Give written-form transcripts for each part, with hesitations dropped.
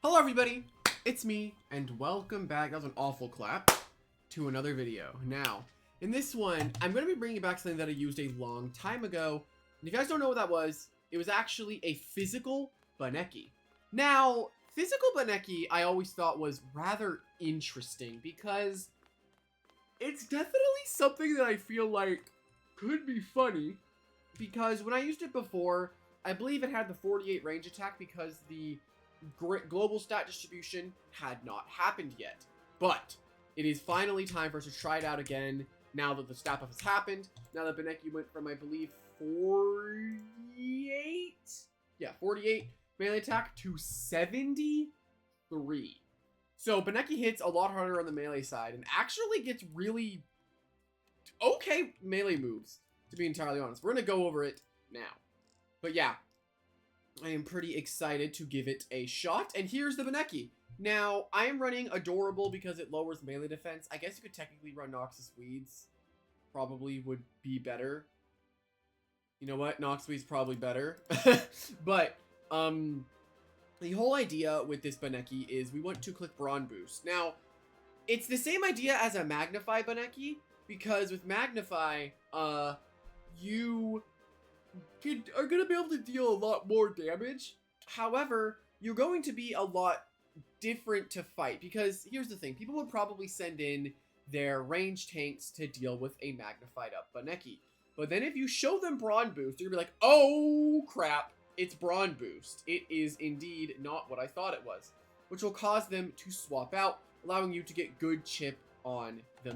Hello everybody, it's me, and welcome back, that was an awful clap, to another video. Now, in this one, I'm going to be bringing back something that I used a long time ago, and if you guys don't know what that was, it was actually a physical Bunnecki. Now, physical Bunnecki I always thought was rather interesting, because it's definitely something that I feel like could be funny, because when I used it before, I believe it had the 48 range attack because the global stat distribution had not happened yet. But it is finally time for us to try it out again now that the stat buff has happened. Now that Bunnecki went from, I believe, 48? Yeah, 48 melee attack to 73. So Bunnecki hits a lot harder on the melee side and actually gets really okay melee moves, to be entirely honest. We're going to go over it now. But yeah, I am pretty excited to give it a shot. And here's the Bunnecki. Now, I am running Adorable because it lowers melee defense. I guess you could technically run Noxus Weeds. Probably would be better. You know what? Nox Weeds probably better. But, the whole idea with this Bunnecki is we want to click BRAWN Boost. Now, it's the same idea as a Magnify Bunnecki, because with Magnify, you are going to be able to deal a lot more damage. However, you're going to be a lot different to fight, because here's the thing. People would probably send in their ranged tanks to deal with a magnified up Bunnecki. But then if you show them BRAWN Boost, they're going to be like, oh crap, it's BRAWN Boost. It is indeed not what I thought it was, which will cause them to swap out, allowing you to get good chip on the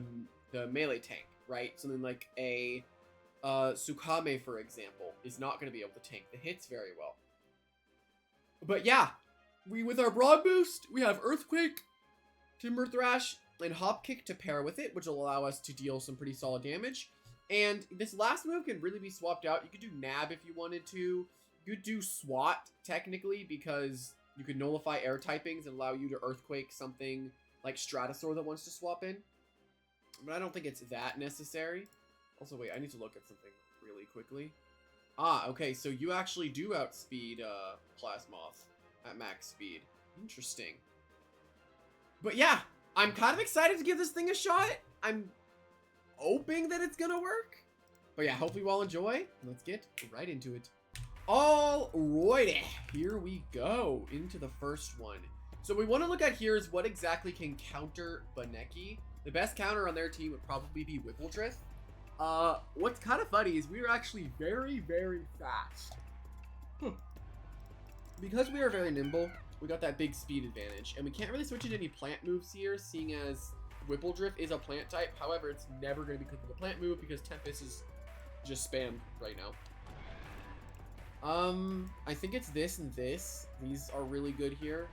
melee tank, right? Something like a Tsukame, for example, is not going to be able to tank the hits very well. But yeah, with our BRAWN Boost, we have Earthquake, Timber Thrash, and Hop Kick to pair with it, which will allow us to deal some pretty solid damage. And this last move can really be swapped out. You could do Nab if you wanted to. You could do SWAT, technically, because you could nullify air typings and allow you to Earthquake something like Stratosaur that wants to swap in. But I don't think it's that necessary. Also, wait, I need to look at something really quickly. Ah, okay, so you actually do outspeed Plasmoth at max speed. Interesting. But yeah, I'm kind of excited to give this thing a shot. I'm hoping that it's gonna work. But yeah, hopefully you all enjoy. Let's get right into it. Alrighty, here we go into the first one. So what we want to look at here is what exactly can counter Bunnecki. The best counter on their team would probably be Whippledrift. What's kind of funny is we are actually very, very fast. Because we are very nimble, we got that big speed advantage, and we can't really switch into any plant moves here, seeing as Whippledrift is a plant type. However, it's never going to be clicking a plant move because Tempest is just spammed right now. I think it's this and this. These are really good here.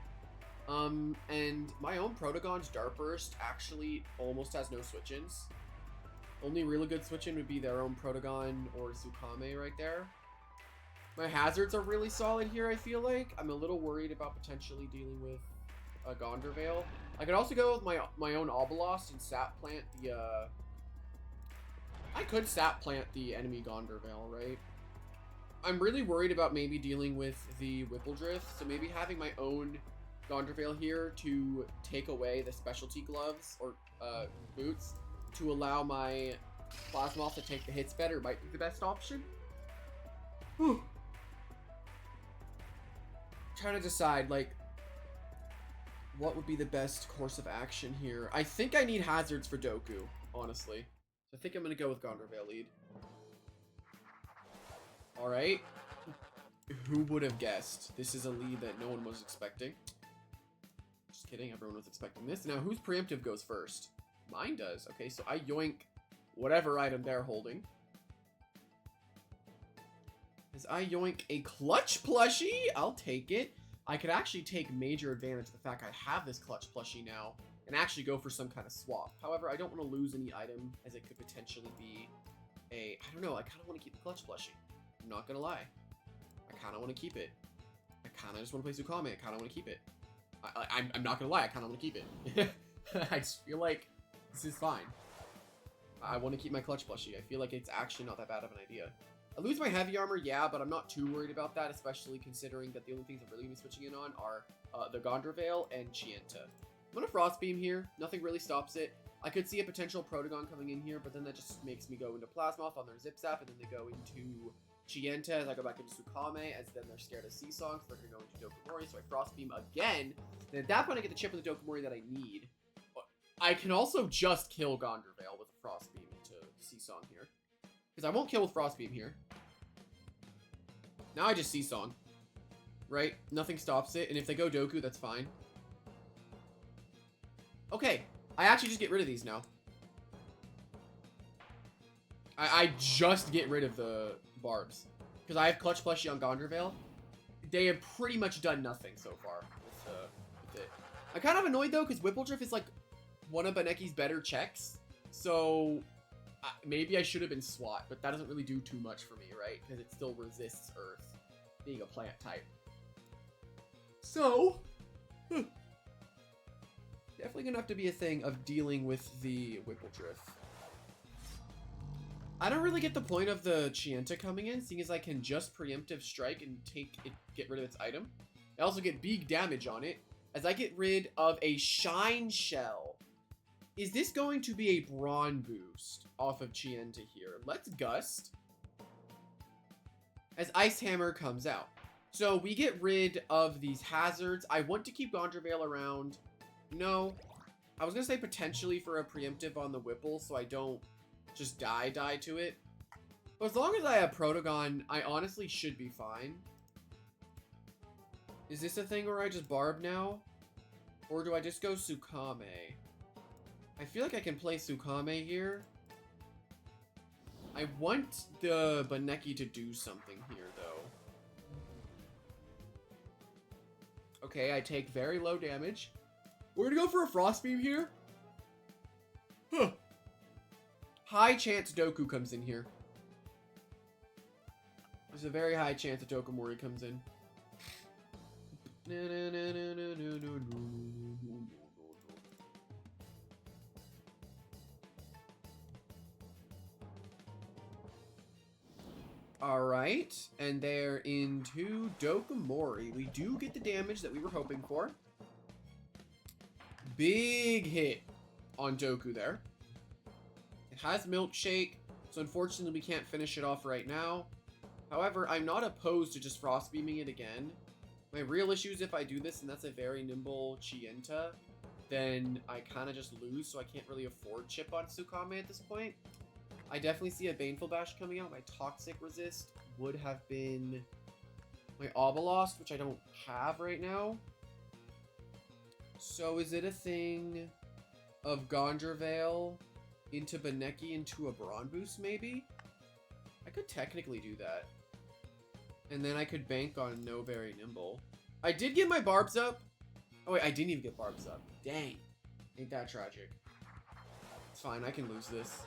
And my own Protagon's Dart Burst actually almost has no switch-ins. Only really good switch-in would be their own Protagon or Tsukame right there. My hazards are really solid here, I feel like. I'm a little worried about potentially dealing with a Gondorvale. I could also go with my own Obelisk and sap plant the, I could sap plant the enemy Gondorvale, right? I'm really worried about maybe dealing with the Whippledrift, so maybe having my own Gondorvale here to take away the specialty gloves or boots to allow my Plasmoth to take the hits better might be the best option. Whew. Trying to decide, like, what would be the best course of action here. I think I need hazards for Doku, honestly. So I think I'm going to go with Gondorvale lead. Alright. Who would have guessed? This is a lead that no one was expecting. Just kidding, everyone was expecting this. Now, whose preemptive goes first? Mine does. Okay, so I yoink whatever item they're holding. As I yoink a clutch plushie, I'll take it. I could actually take major advantage of the fact I have this clutch plushie now and actually go for some kind of swap. However, I don't want to lose any item as it could potentially be a... I don't know, I kind of want to keep the clutch plushie. I'm not going to lie. I kind of want to keep it. I kind of just want to play Tsukame. I kind of want to keep it. I'm not going to lie, I kind of want to keep it. I just feel like this is fine. I want to keep my clutch plushie. I feel like it's actually not that bad of an idea. I lose my heavy armor, yeah, but I'm not too worried about that, especially considering that the only things I'm really going to be switching in on are the Gondor Veil and Chienta. I'm going to Frost Beam here. Nothing really stops it. I could see a potential Protogon coming in here, but then that just makes me go into Plasmoth on their Zip Zap, and then they go into Chienta as I go back into Tsukame, as then they're scared of Sea Song, so they're going to go into Dokomori, so I Frost Beam again. And at that point, I get the chip with the Dokomori that I need. I can also just kill Gondor Veil with a Frost Beam into Sea Song here. Because I won't kill with Frost Beam here. Now I just Sea Song. Right? Nothing stops it. And if they go Doku, that's fine. Okay. I actually just get rid of these now. I just get rid of the barbs. Because I have Clutch Plushie on Gondor Veil. They have pretty much done nothing so far with it. I'm kind of annoyed though, because Whippledrift is like one of Bannecki's better checks. So maybe I should have been SWAT, but that doesn't really do too much for me, right? Because it still resists Earth, being a plant type. So, definitely gonna have to be a thing of dealing with the Whippledrift. I don't really get the point of the Chienta coming in, seeing as I can just preemptive strike and get rid of its item. I also get big damage on it, as I get rid of a Shine Shell. Is this going to be a Brawn boost off of Chienta here? Let's Gust. As Ice Hammer comes out. So we get rid of these hazards. I want to keep Gondor Veil around. No. I was going to say potentially for a preemptive on the Whipple, so I don't just die to it. But as long as I have Protogon, I honestly should be fine. Is this a thing where I just Barb now? Or do I just go Tsukame? I feel like I can play Tsukame here. I want the Bannecki to do something here, though. Okay, I take very low damage. We're gonna go for a Frost Beam here. Huh. High chance Doku comes in here. There's a very high chance that Dokomori comes in. Alright, and they're into Dokomori. We do get the damage that we were hoping for. Big hit on Doku there. It has Milkshake, so unfortunately we can't finish it off right now. However, I'm not opposed to just Frost Beaming it again. My real issue is if I do this and that's a very nimble Chienta, then I kind of just lose, so I can't really afford chip on Tsukame at this point. I definitely see a Baneful Bash coming out. My Toxic Resist would have been my Obelisk, which I don't have right now. So is it a thing of Gondor Veil into Bannecki into a Brawn boost, maybe? I could technically do that. And then I could bank on No Very Nimble. I did get my Barbs up. Oh wait, I didn't even get Barbs up. Dang. Ain't that tragic. It's fine, I can lose this.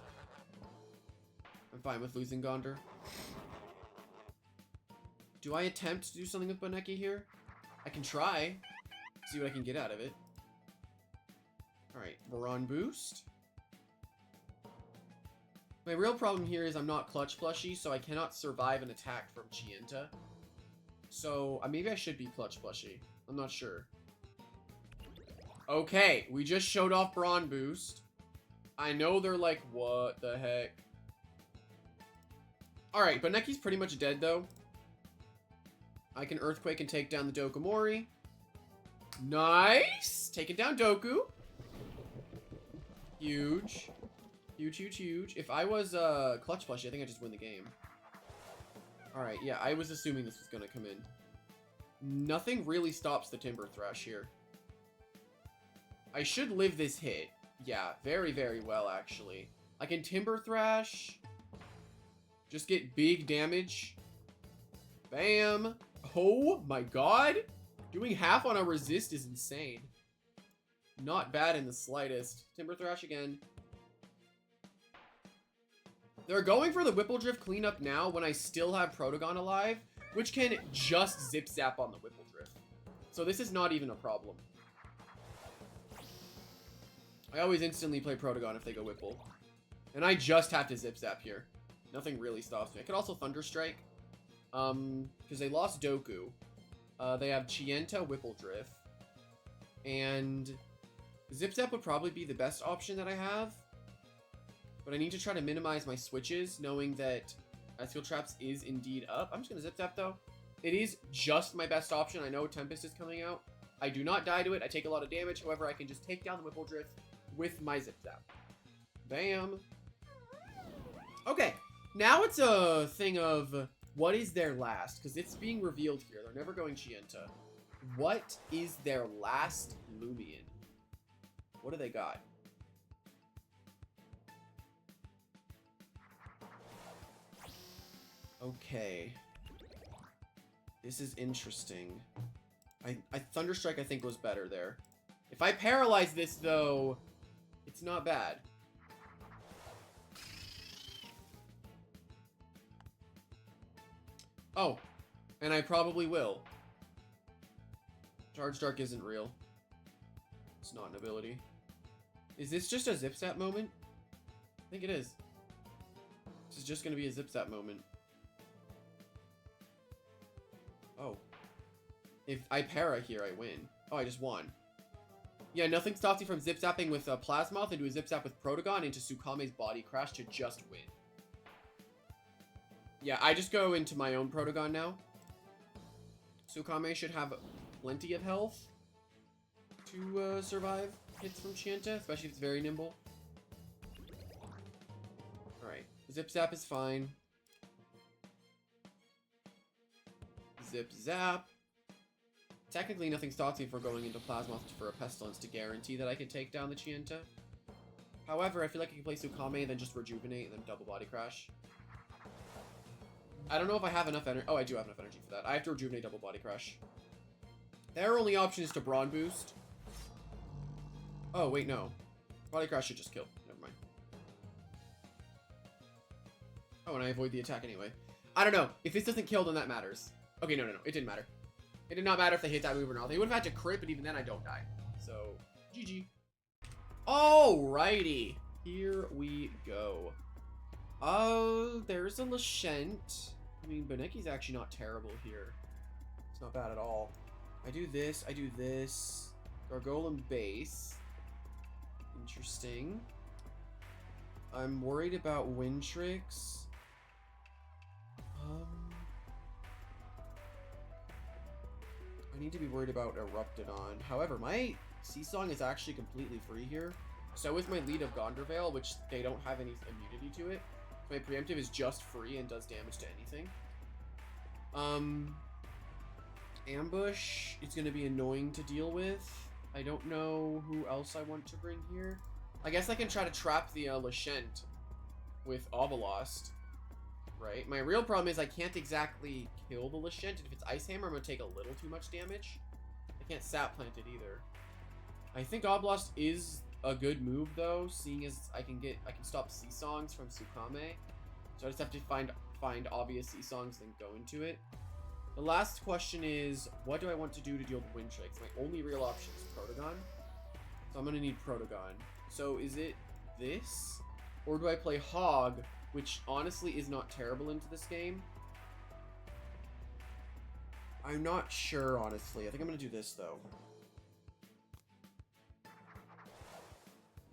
I'm fine with losing Gondor. Do I attempt to do something with Bannecki here? I can try. See what I can get out of it. Alright, Brawn boost. My real problem here is I'm not Clutch Plushie, so I cannot survive an attack from Chienta. So, maybe I should be Clutch Plushie. I'm not sure. Okay, we just showed off Brawn boost. I know they're like, what the heck? Alright, Bannecki's pretty much dead, though. I can Earthquake and take down the Dokomori. Nice! Taking down Doku. Huge. Huge, huge, huge. If I was Clutch Plushie, I think I just win the game. Alright, yeah, I was assuming this was going to come in. Nothing really stops the Timber Thrash here. I should live this hit. Yeah, very, very well, actually. I can Timber Thrash. Just get big damage. Bam. Oh my god. Doing half on a resist is insane. Not bad in the slightest. Timber Thrash again. They're going for the Whippledrift cleanup now when I still have Protogon alive, which can just Zip Zap on the Whippledrift. So this is not even a problem. I always instantly play Protogon if they go Whipple. And I just have to Zip Zap here. Nothing really stops me. I could also Thunder Strike. Because they lost Doku. They have Chienta, Whippledrift. And Zip Zap would probably be the best option that I have. But I need to try to minimize my switches, knowing that Ice Field Traps is indeed up. I'm just going to Zip Zap, though. It is just my best option. I know Tempest is coming out. I do not die to it. I take a lot of damage. However, I can just take down the Whippledrift with my Zip Zap. Bam. Okay. Now it's a thing of what is their last? Because it's being revealed here. They're never going Chienta. What is their last Loomian? What do they got? Okay. This is interesting. I Thunder Strike, I think, was better there. If I paralyze this, though, it's not bad. Oh, and I probably will. Charge Dark isn't real. It's not an ability. Is this just a Zip Zap moment? I think it is. This is just going to be a Zip Zap moment. Oh. If I para here, I win. Oh, I just won. Yeah, nothing stops you from Zip Zapping with Plasmoth into a Zip Zap with Protogon into Sukame's Body Crash to just win. Yeah, I just go into my own Protogon now. Sukame should have plenty of health to survive hits from Chienta, especially if it's very nimble. Alright, Zip Zap is fine. Zip Zap. Technically, nothing stops me from going into Plasmoth for a Pestilence to guarantee that I can take down the Chienta. However, I feel like I can play Sukame and then just Rejuvenate and then double Body Crash. I don't know if I have enough energy. Oh, I do have enough energy for that. I have to Rejuvenate double Body Crash. Their only option is to Brawn Boost. Oh, wait, no. Body Crash should just kill. Never mind. Oh, and I avoid the attack anyway. I don't know. If this doesn't kill, then that matters. Okay, no. It didn't matter. It did not matter if they hit that move or not. They would have had to crit, but even then I don't die. So, GG. Alrighty. Here we go. Oh, there's a Lashent. I mean, Bonnecki's actually not terrible here. It's not bad at all. I do this. Gargolem base. Interesting. I'm worried about Wintrix. I need to be worried about Eruptodon. However, my Seasong is actually completely free here. So is my lead of Gondorvale, which they don't have any immunity to it. My preemptive is just free and does damage to anything. Ambush is going to be annoying to deal with. I don't know who else I want to bring here. I guess I can try to trap the Lashent with Obelisk. Right? My real problem is I can't exactly kill the Lashent. If it's Ice Hammer, I'm going to take a little too much damage. I can't Sap Plant it either. I think Obelisk is a good move, though, seeing as I can stop Seasongs from Sukame. So I just have to find obvious Seasongs and go into it. The last question is, what do I want to do to deal with Wintrix? My only real option is Protogon. So I'm going to need Protogon. So is it this? Or do I play Hog, which honestly is not terrible into this game? I'm not sure, honestly. I think I'm going to do this, though.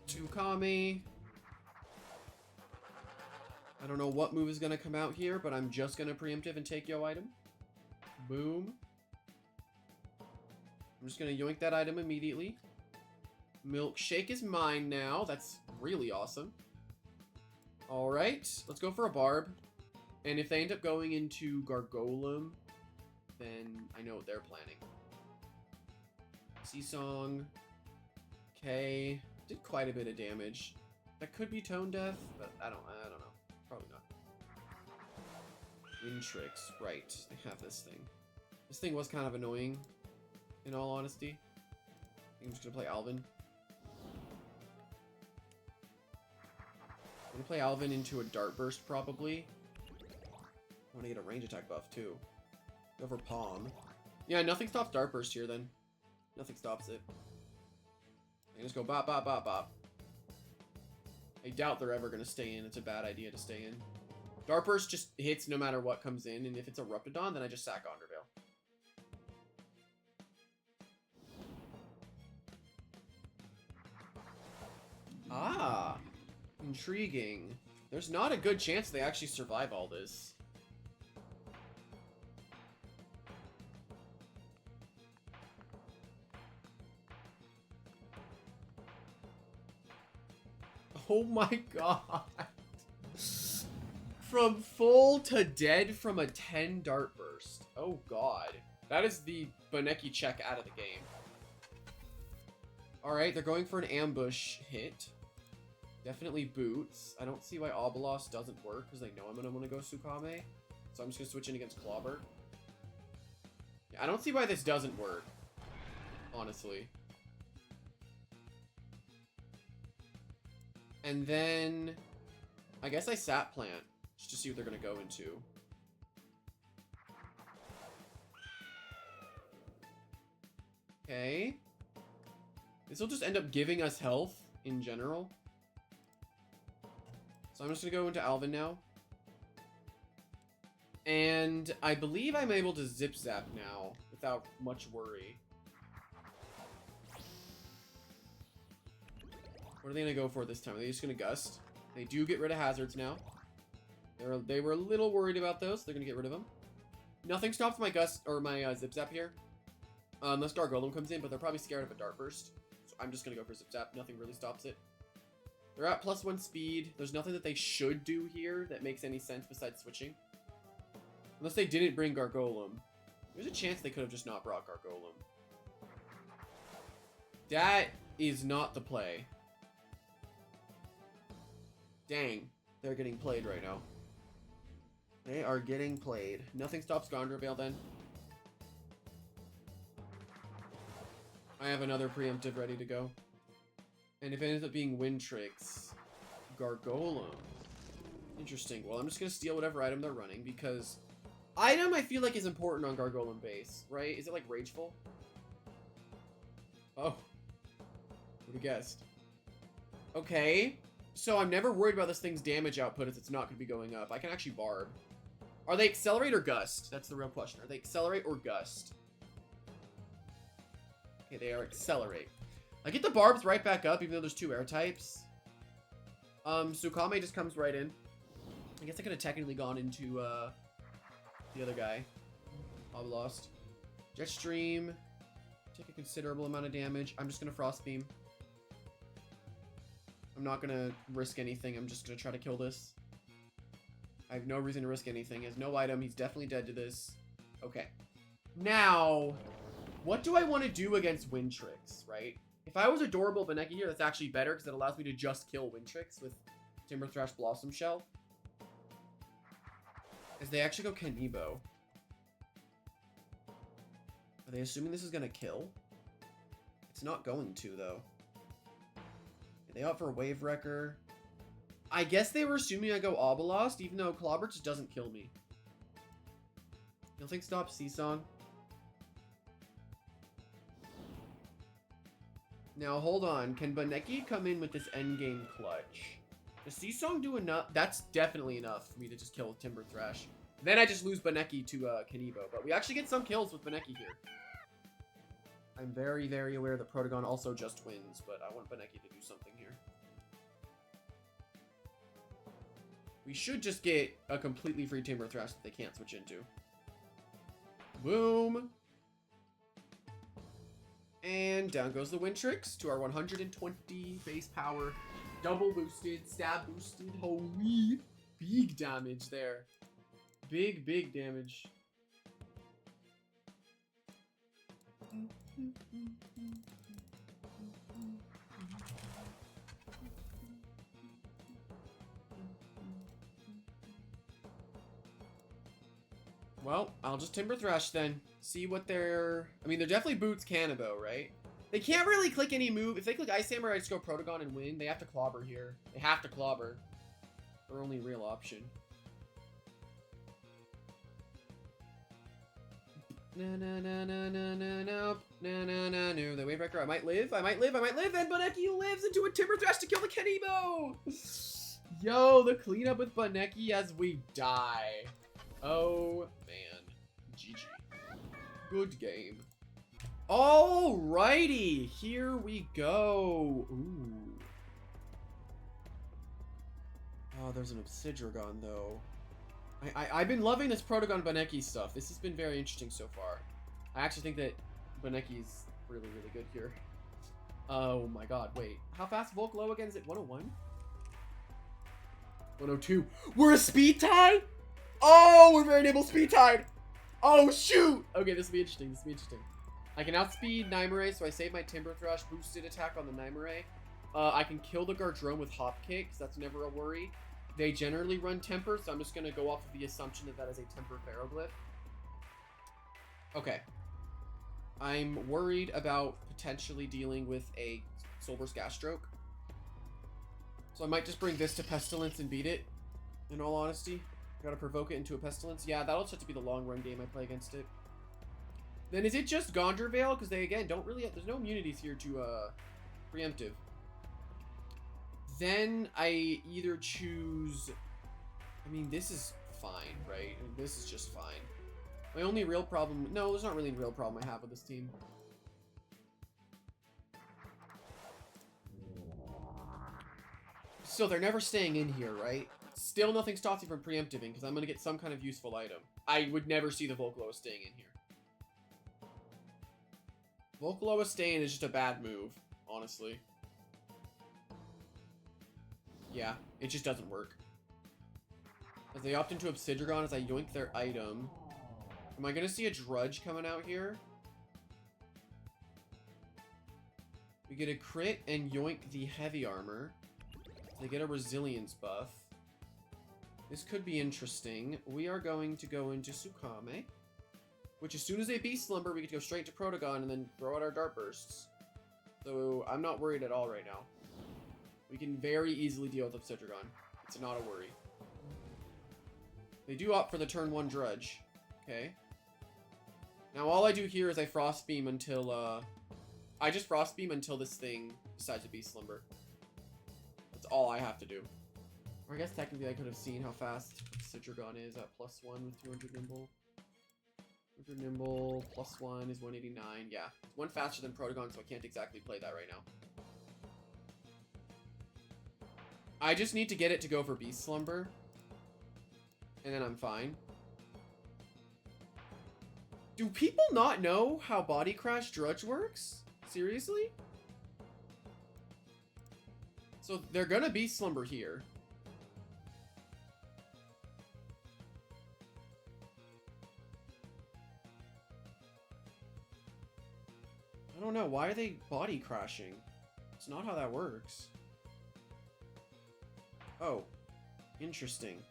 Sukame. I don't know what move is going to come out here, but I'm just going to preemptive and take yo item. Boom. I'm just going to yoink that item immediately. Milkshake is mine now. That's really awesome. Alright, let's go for a Barb. And if they end up going into Gargolem, then I know what they're planning. Seasong. Okay. Did quite a bit of damage. That could be Tone Deaf, but I don't know. Probably not. Wintrix. Right. They have this thing. This thing was kind of annoying, in all honesty. I'm just gonna play Alvin. I'm gonna play Alvin into a Dart Burst, probably. I want to get a range attack buff, too. Go for Palm. Yeah, nothing stops Dart Burst here, then. Nothing stops it. I can just go bop, bop, bop, bop. I doubt they're ever going to stay in. It's a bad idea to stay in. Dart Burst just hits no matter what comes in, and if it's a Ruptidon, then I just sack Underveil. Ah, intriguing. There's not a good chance they actually survive all this. Oh my god. From full to dead from a 10 Dart Burst. Oh god. That is the Bunneckii check out of the game. Alright, they're going for an ambush hit. Definitely boots. I don't see why Obolos doesn't work, because they know I'm going to want to go Tsukame. So I'm just going to switch in against Clobber. Yeah, I don't see why this doesn't work, honestly. And then, I guess I Sap Plant, just to see what they're going to go into. Okay. This will just end up giving us health in general. So I'm just going to go into Alvin now. And I believe I'm able to Zip Zap now without much worry. What are they going to go for this time? Are they just going to Gust? They do get rid of hazards now. They were a little worried about those. They're going to get rid of them. Nothing stops my Gust or my Zip Zap here. Unless Gargolem comes in, but they're probably scared of a Dart Burst. So I'm just going to go for Zip Zap. Nothing really stops it. They're at +1 speed. There's nothing that they should do here that makes any sense besides switching. Unless they didn't bring Gargolem. There's a chance they could have just not brought Gargolem. That is not the play. Dang. They're getting played right now. They are getting played. Nothing stops Gondorvale then. I have another preemptive ready to go. And if it ends up being Wintrix, Gargolem. Interesting. Well, I'm just going to steal whatever item they're running because item I feel like is important on Gargolem base, right? Is it like Rageful? Oh. Would have guessed. Okay. So I'm never worried about this thing's damage output if it's not going to be going up. I can actually Barb. Are they Accelerate or Gust? That's the real question. Are they Accelerate or Gust? Okay, they are Accelerate. I get the Barbs right back up, even though there's 2 air types. Tsukame just comes right in. I guess I could have technically gone into, the other guy. Lost. Jetstream. Take a considerable amount of damage. I'm just gonna Frost Beam. I'm not gonna risk anything. I'm just gonna try to kill this. I have no reason to risk anything. He has no item. He's definitely dead to this. Okay. Now, what do I want to do against Wintrix, right? If I was Adorable Bunneckii here, that's actually better because it allows me to just kill Wintrix with Timber Thrash Blossom Shell. As they actually go Kanibo. Are they assuming this is going to kill? It's not going to, though. Are they out for a Wave Wrecker? I guess they were assuming I go Obelisk, even though Clobber just doesn't kill me. Nothing stops Seasong. Now, hold on. Can Bunneckii come in with this endgame clutch? Does Seasong do enough? That's definitely enough for me to just kill Timber Thrash. Then I just lose Bunneckii to Kanibo. But we actually get some kills with Bunneckii here. I'm very, very aware that Protagon also just wins, but I want Bunneckii to do something here. We should just get a completely free Timber Thrash that they can't switch into. Boom! And down goes the Wintrix to our 120 base power. Double boosted, stab boosted. Holy big damage there. Big, big damage. Well, I'll just Timber Thrash then. See what they're... I mean, they're definitely Boots Cannabo, right? They can't really click any move. If they click Ice Hammer, I just go Protagon and win. They have to Clobber here. They have to Clobber. Their only real option. No. The Wave Wrecker. I might live. And Bunneckii lives into a Timber Thrash to kill the Kanibo! Yo, the cleanup with Bunnecki as we die. Oh, man. GG. Good game. Alrighty, here we go. Ooh. Oh, there's an Obsidragon, though. I've been loving this Protagon Bunnecki stuff. This has been very interesting so far. I actually think that Bunneckis really, really good here. Oh my god, wait. How fast Volk low again? Is it 101? 102. We're a speed tie? Oh, we're very nimble speed tied. Oh, shoot. Okay, this will be interesting. This will be interesting. I can outspeed Nymare, so I save my Timber Thrush, boosted attack on the Nymare. I can kill the Gardrome with Hop Kick, so that's never a worry. They generally run Temper, so I'm just going to go off of the assumption that that is a Temper Ferroglyph. Okay. I'm worried about potentially dealing with a Soulburst Gas-Stroke. So I might just bring this to Pestilence and beat it, in all honesty. Gotta provoke it into a Pestilence. Yeah, that'll just have to be the long-run game I play against it. Then is it just Gondor Veil? Because they, again, don't really... There's no immunities here to Preemptive. Then I either choose... I mean, this is fine, right? This is just fine. My only real problem... No, there's not really a real problem I have with this team. So they're never staying in here, right? Still nothing stops me from preemptiving because I'm going to get some kind of useful item. I would never see the Volcaloa staying in here. Volcaloa staying is just a bad move, honestly. Yeah, it just doesn't work. As they opt into Obsidragon as I yoink their item. Am I going to see a Drudge coming out here? We get a crit and yoink the heavy armor. They get a resilience buff. This could be interesting. We are going to go into Tsukame. Which, as soon as they Beast Slumber, we get to go straight to Protagon and then throw out our Dart Bursts. So, I'm not worried at all right now. We can very easily deal with Obsidragon. It's not a worry. They do opt for the turn 1 Drudge. Okay. Now, all I do here is I Frost Beam until, I just Frost Beam until this thing decides to Beast Slumber. That's all I have to do. Or I guess technically I could have seen how fast Obsidragon is at +1 with 200 Nimble. 200 Nimble, +1 is 189. Yeah, it's 1 faster than Protagon, so I can't exactly play that right now. I just need to get it to go for Beast Slumber. And then I'm fine. Do people not know how Body Crash Drudge works? Seriously? So they're gonna Beast Slumber here. I don't know. Why are they body crashing? It's not how that works. Oh. Interesting.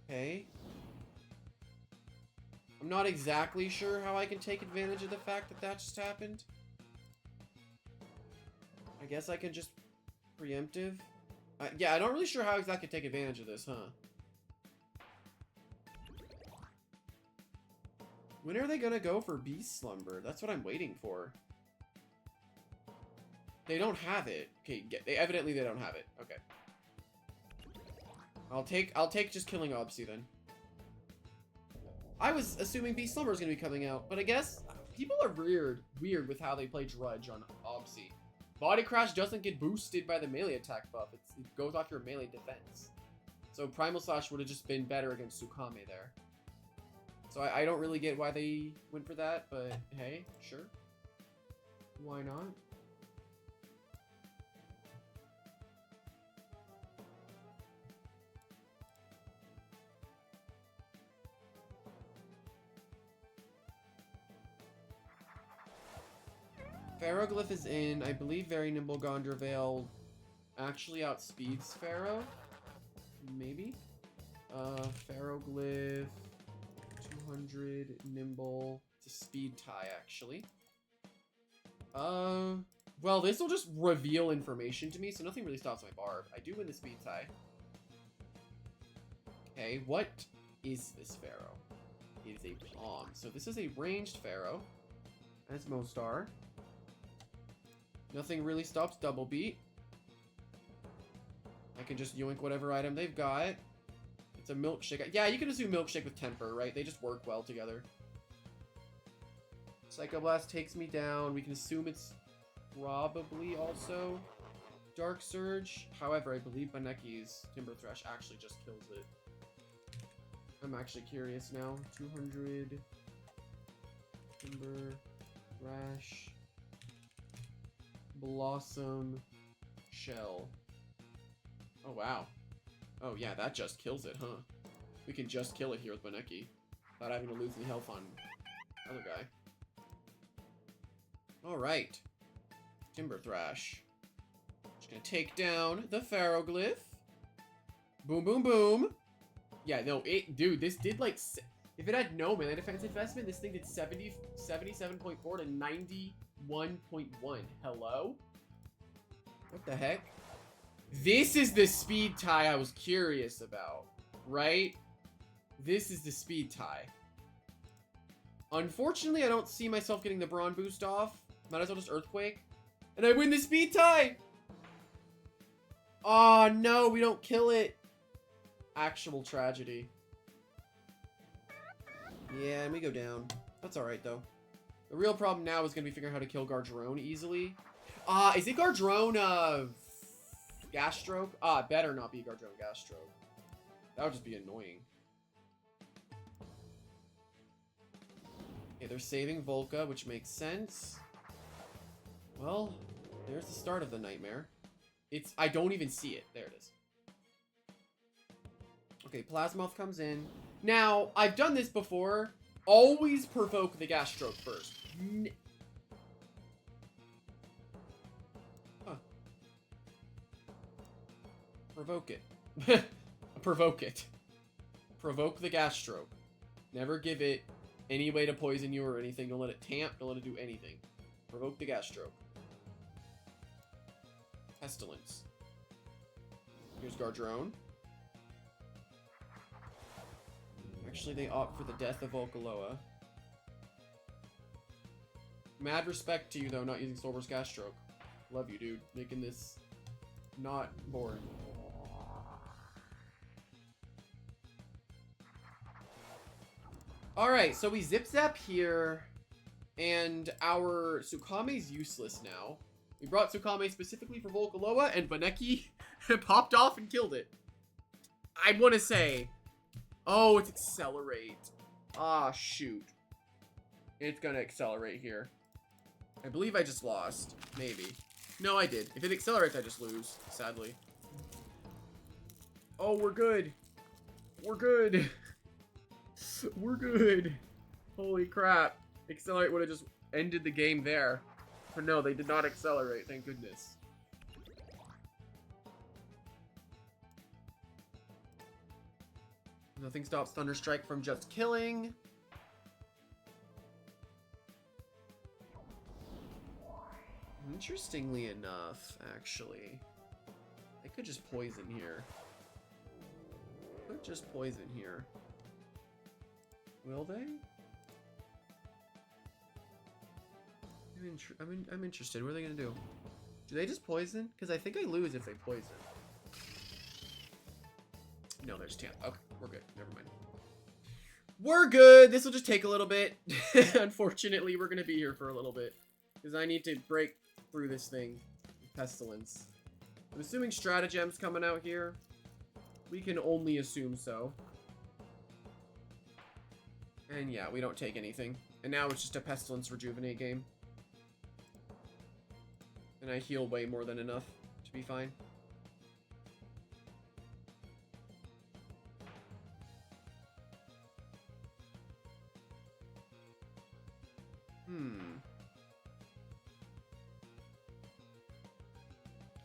Okay. I'm not exactly sure how I can take advantage of the fact that that just happened. I guess I can just preemptive. Yeah, I'm not really sure how exactly I can take advantage of this, huh? When are they gonna go for Beast Slumber? That's what I'm waiting for. They don't have it. Okay, evidently they don't have it. Okay. I'll take just killing Obsi then. I was assuming Beast Slumber is gonna be coming out, but I guess people are weird with how they play Drudge on Obsi. Body Crash doesn't get boosted by the melee attack buff. It goes off your melee defense. So Primal Slash would have just been better against Tsukame there. So I don't really get why they went for that, but hey, sure. Why not? Ferroglyph is in. I believe Very Nimble Gondor Veil actually outspeeds Pharaoh. Maybe. Ferroglyph. 200 Nimble. It's a speed tie, actually. Well, this will just reveal information to me, so nothing really stops my barb. I do win the speed tie. Okay, what is this Pharaoh? It is a Palm. So this is a ranged Pharaoh, as most are. Nothing really stops Double Beat. I can just yoink whatever item they've got. It's a milkshake. Yeah, you can assume milkshake with temper, right? They just work well together. Psycho Blast takes me down. We can assume it's probably also Dark Surge. However, I believe Bunneki's Timber Thresh actually just kills it. I'm actually curious now. 200 Timber Thresh Blossom Shell. Oh wow. Oh yeah, that just kills it, huh? We can just kill it here with Bunnecki without having to lose any health on other guy. Alright. Timber Thrash. Just gonna take down the Ferroglyph. Boom, boom, boom. Yeah, no, dude, this did like, if it had no melee defense investment, this thing did 77.4 to 91.1. Hello? What the heck? This is the speed tie I was curious about, right? This is the speed tie. Unfortunately, I don't see myself getting the Brawn boost off. Might as well just Earthquake. And I win the speed tie! Oh, no, we don't kill it. Actual tragedy. Yeah, and we go down. That's alright, though. The real problem now is going to be figuring out how to kill Gardrone easily. Is it Gardrone, Gas Stroke? It better not be Gardrone Gas Stroke. That would just be annoying. Okay, they're saving Volca, which makes sense. Well, there's the start of the nightmare. I don't even see it. There it is. Okay, Plasmoth comes in. Now, I've done this before. Always provoke the Gas Stroke first. Huh. Provoke it. Provoke it. Provoke the Gas Stroke. Never give it any way to poison you or anything. Don't let it tamp. Don't let it do anything. Provoke the Gas Stroke. Pestilence. Here's Gardrone. Actually, they opt for the death of Volcaloa. Mad respect to you, though, not using Solver's Gas Stroke. Love you, dude. Making this not boring. Alright, so we Zip Zap here, and our Tsukame's useless now. We brought Tsukame specifically for Volcaloa, and Bunnecki popped off and killed it. I want to say... Oh, it's Accelerate. Shoot. It's gonna Accelerate here. I believe I just lost. Maybe. No, I did. If it Accelerates, I just lose, sadly. Oh, we're good. We're good. We're good. Holy crap. Accelerate would have just ended the game there. But no, they did not Accelerate, thank goodness. Nothing stops Thunderstrike from just killing. Interestingly enough, actually, they could just poison here. Could just poison here. Will they? I'm interested. What are they gonna do? Do they just poison? Because I think I lose if they poison. No, there's Tamp. Okay, we're good. Never mind. We're good. This will just take a little bit. Unfortunately, we're going to be here for a little bit. Because I need to break through this thing. Pestilence. I'm assuming Stratagem's coming out here. We can only assume so. And yeah, we don't take anything. And now it's just a Pestilence Rejuvenate game. And I heal way more than enough to be fine.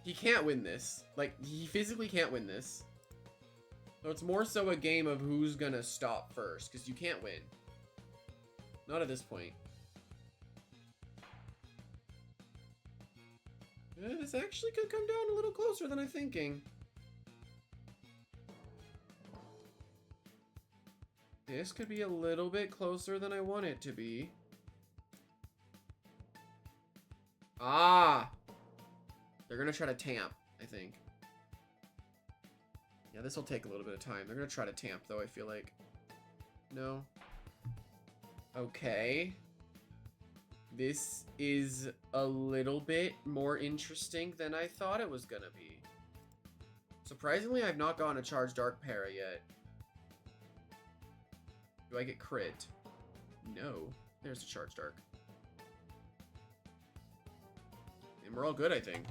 He can't win this. Like, he physically can't win this. So it's more so a game of who's gonna stop first, because you can't win. Not at this point. This actually could come down a little closer than I'm thinking. This could be a little bit closer than I want it to be. They're going to try to tamp, I think. Yeah, this will take a little bit of time. They're going to try to tamp, though, I feel like. No. Okay. This is a little bit more interesting than I thought it was going to be. Surprisingly, I've not gotten a Charged Dark Para yet. Do I get crit? No. There's the Charged Dark. And we're all good, I think.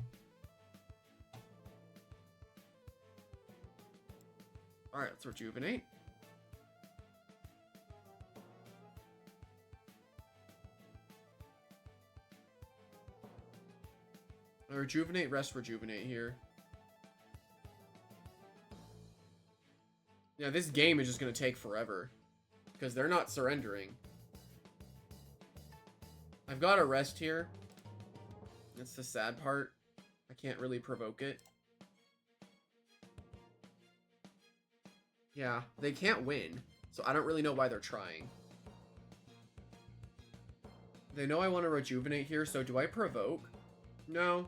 Alright, let's rejuvenate. Rejuvenate, rest, rejuvenate here. Yeah, this game is just going to take forever. Because they're not surrendering. I've got a rest here. That's the sad part. I can't really provoke it. Yeah, they can't win. So I don't really know why they're trying. They know I want to rejuvenate here, so do I provoke? No.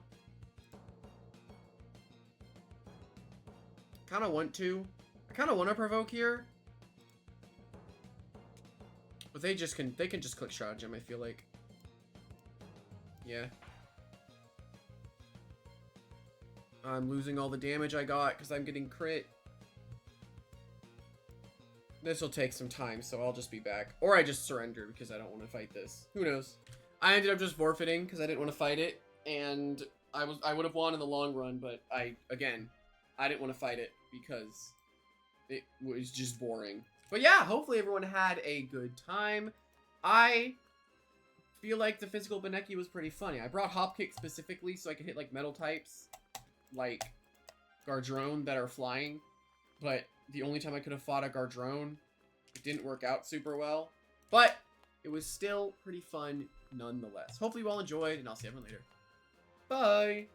Kind of want to. I kind of want to provoke here. But they can just click stratagem, I feel like. Yeah. I'm losing all the damage I got because I'm getting crit. This will take some time, so I'll just be back. Or I just surrender because I don't want to fight this. Who knows? I ended up just forfeiting because I didn't want to fight it. And I would have won in the long run, but I didn't want to fight it because it was just boring. But yeah, hopefully everyone had a good time. I feel like the physical Bunneckì was pretty funny. I brought Hop Kick specifically so I could hit like metal types, like Gardrone that are flying. But the only time I could have fought a Gardrone, it didn't work out super well. But it was still pretty fun nonetheless. Hopefully you all enjoyed, and I'll see everyone later. Bye!